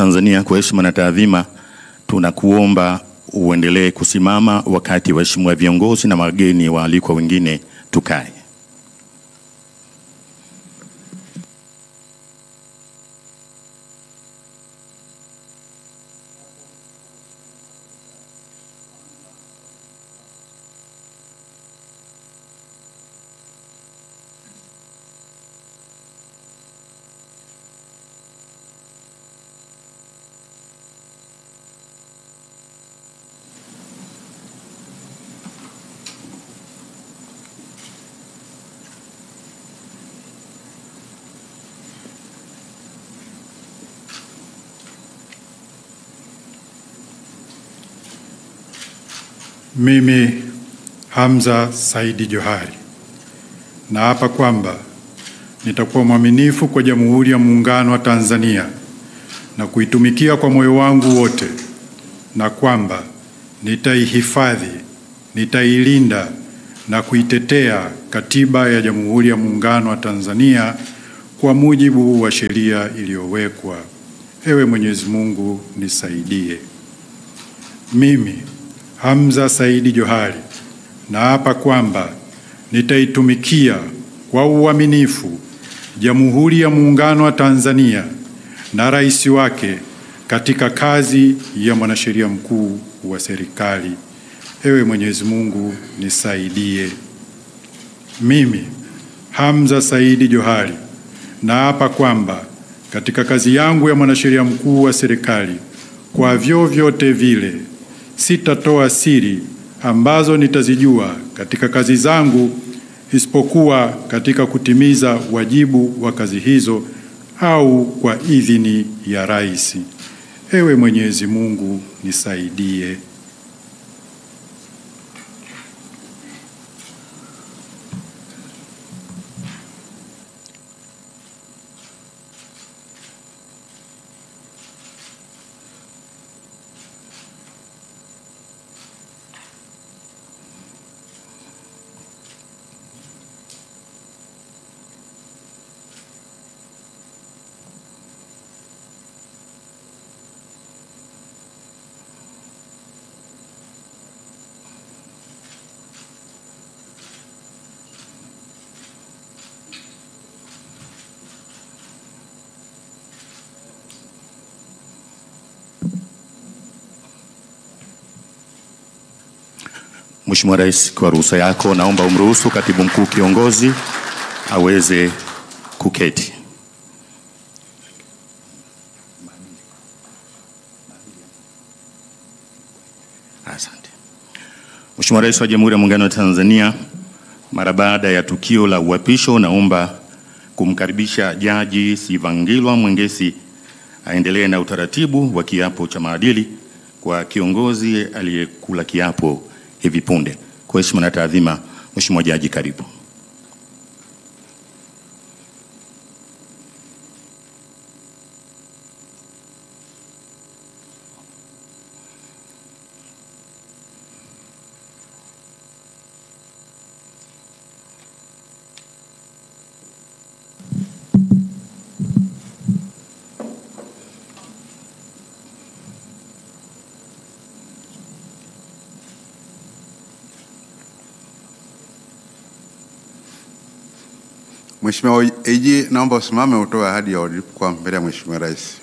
Tanzania, kwa heshima na taadhima tunakuomba uendelee kusimama wakati waheshimiwa viongozi na wageni waalikwa wengine tukae. Mimi Hamza Saidi Johari naapa kwamba nitakuwa mwaminifu kwa Jamhuri ya Muungano wa Tanzania na kuitumikia kwa moyo wangu wote, na kwamba nitaihifadhi, nitailinda na kuitetea Katiba ya Jamhuri ya Muungano wa Tanzania kwa mujibu wa sheria iliyowekwa. Ewe Mwenyezi Mungu nisaidie. Mimi Hamza Saidi Johari naapa kwamba nitaitumikia kwa uaminifu Jamhuri ya Muungano wa Tanzania na rais wake katika kazi ya mwanasheria mkuu wa serikali. Ewe Mwenyezi Mungu nisaidie. Mimi Hamza Saidi Johari naapa kwamba katika kazi yangu ya mwanasheria mkuu wa serikali kwa vyovyote vile sitatoa siri ambazo nitazijua katika kazi zangu, isipokuwa katika kutimiza wajibu wa kazi hizo au kwa idhini ya rais. Ewe Mwenyezi Mungu nisaidie. Mheshimiwa Rais, kwa ruhusa yako naomba umruhusu Katibu Mkuu Kiongozi aweze kuketi. Asante. Mheshimiwa Rais wa Jamhuri ya Muungano wa Tanzania, mara baada ya tukio la uapisho, naomba kumkaribisha Jaji Sivangilwa Mwengesi aendelee na utaratibu wa kiapo cha maadili kwa kiongozi aliyekula kiapo hivi punde. Kwa heshima na taadhima, Mheshimiwa Jaji, karibu. Mheshimiwa AG, naomba usimame utoe ahadi ya uadilifu kwa mbele ya Mheshimiwa Rais.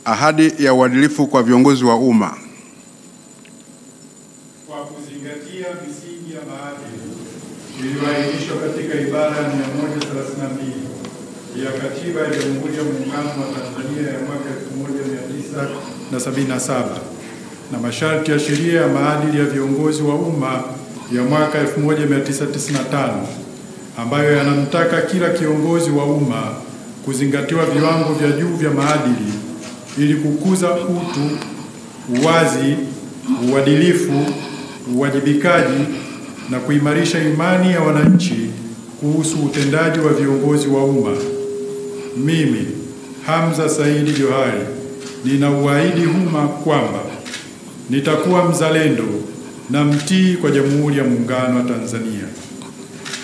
Ahadi ya uadilifu kwa viongozi wa umma. Kwa kuzingatia misingi ya maadili iliyoainishwa katika ibara ya 132 ya Katiba ya Jamhuri ya Muungano wa Tanzania ya mwaka 1977 na masharti ya sheria ya maadili ya viongozi wa umma ya mwaka 1995 ambayo yanamtaka kila kiongozi wa umma kuzingatiwa viwango vya juu vya maadili ili kukuza utu, uwazi, uadilifu, uwajibikaji na kuimarisha imani ya wananchi kuhusu utendaji wa viongozi wa umma. Mimi Hamza Saidi Johari ninauahidi umma kwamba nitakuwa mzalendo na mtii kwa Jamhuri ya Muungano wa Tanzania.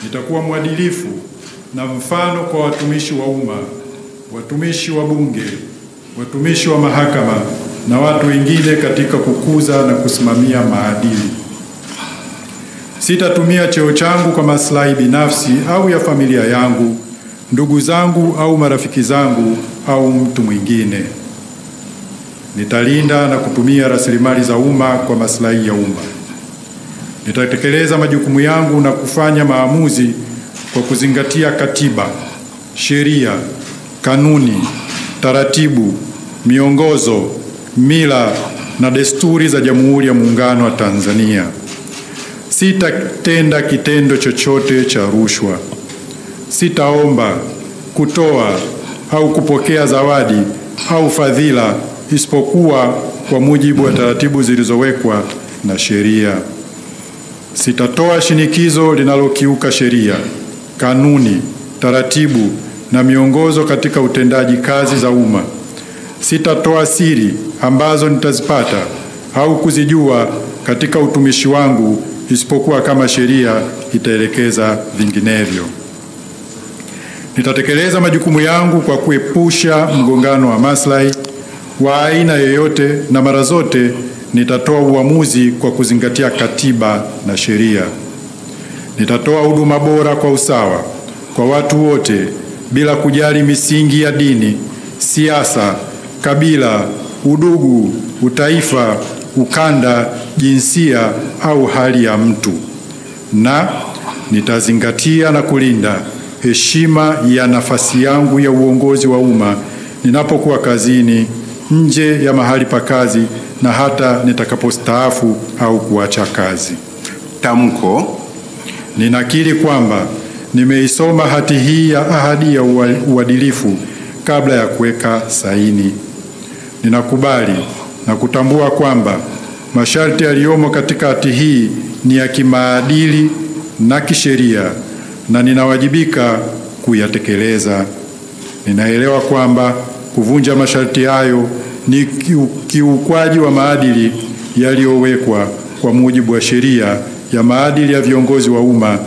Nitakuwa mwadilifu na mfano kwa watumishi wa umma watumishi wa Bunge, watumishi wa mahakama na watu wengine katika kukuza na kusimamia maadili. Sitatumia cheo changu kwa maslahi binafsi au ya familia yangu, ndugu zangu au marafiki zangu au mtu mwingine. Nitalinda na kutumia rasilimali za umma kwa maslahi ya umma. Nitatekeleza majukumu yangu na kufanya maamuzi kwa kuzingatia katiba, sheria, kanuni, taratibu, miongozo, mila na desturi za Jamhuri ya Muungano wa Tanzania. Sitatenda kitendo chochote cha rushwa. Sitaomba, kutoa au kupokea zawadi au fadhila isipokuwa kwa mujibu wa taratibu zilizowekwa na sheria. Sitatoa shinikizo linalokiuka sheria, kanuni, taratibu na miongozo katika utendaji kazi za umma. Sitatoa siri ambazo nitazipata au kuzijua katika utumishi wangu isipokuwa kama sheria itaelekeza vinginevyo. Nitatekeleza majukumu yangu kwa kuepusha mgongano wa maslahi wa aina yoyote, na mara zote nitatoa uamuzi kwa kuzingatia katiba na sheria. Nitatoa huduma bora kwa usawa kwa watu wote bila kujali misingi ya dini, siasa, kabila, udugu, utaifa, ukanda, jinsia au hali ya mtu. Na nitazingatia na kulinda heshima ya nafasi yangu ya uongozi wa umma ninapokuwa kazini, nje ya mahali pa kazi na hata nitakapostaafu au kuacha kazi. Tamko. Ninakiri kwamba nimeisoma hati hii ya ahadi ya uadilifu kabla ya kuweka saini. Ninakubali na kutambua kwamba masharti yaliyomo katika hati hii ni ya kimaadili na kisheria na ninawajibika kuyatekeleza. Ninaelewa kwamba kuvunja masharti hayo ni kiukwaji wa maadili yaliyowekwa kwa mujibu wa sheria ya maadili ya viongozi wa umma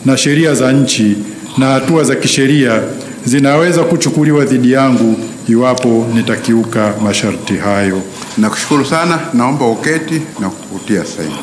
na sheria za nchi, na hatua za kisheria zinaweza kuchukuliwa dhidi yangu iwapo nitakiuka masharti hayo. Nakushukuru sana, naomba uketi na kukutia saini.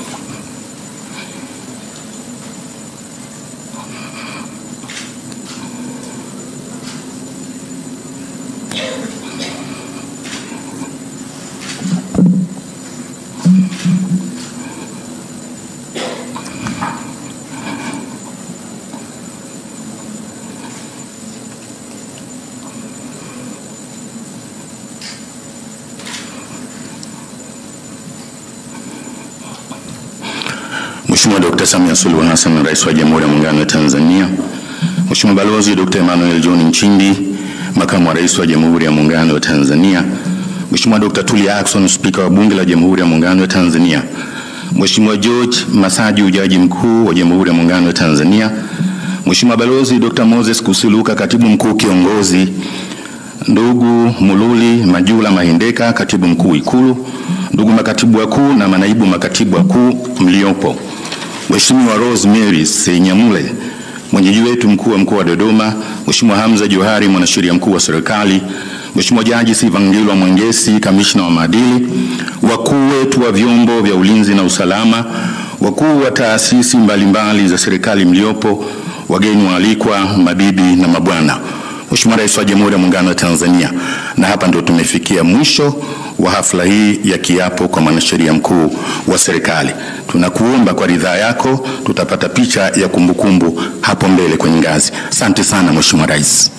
Mheshimiwa Dr. Samia Suluhu Hassan, Rais wa Jamhuri ya Muungano wa Tanzania. Mheshimiwa Balozi Dr. Emmanuel John Nchimbi, Makamu wa Rais wa Jamhuri ya Muungano wa Tanzania. Mheshimiwa Dr. Tulia Ackson, Spika wa Bunge la Jamhuri ya Muungano wa Tanzania. Mheshimiwa George Masaju, Jaji Mkuu wa Jamhuri ya Muungano wa Tanzania. Mheshimiwa Balozi Dr. Moses Kusiluka, Katibu Mkuu Kiongozi. Ndugu Mululi Majula Mahindeka, Katibu Mkuu Ikulu. Ndugu makatibu wakuu na manaibu makatibu wakuu mliopo. Mheshimiwa Rosemary Senyamule, mwenyeji wetu mkuu wa mkoa wa Dodoma. Mheshimiwa Hamza Johari, mwanasheria mkuu wa serikali. Mheshimiwa Jaji Sivangilwa Mwengesi, kamishna wa maadili. Wakuu wetu wa vyombo vya ulinzi na usalama. Wakuu wa taasisi mbalimbali za serikali mliopo. Wageni waalikwa, mabibi na mabwana. Mheshimiwa Rais wa Jamhuri ya Muungano wa Tanzania, na hapa ndio tumefikia mwisho wa hafla hii ya kiapo kwa mwanasheria mkuu wa serikali. Tunakuomba kwa ridhaa yako tutapata picha ya kumbukumbu hapo mbele kwenye ngazi. Asante sana Mheshimiwa Rais.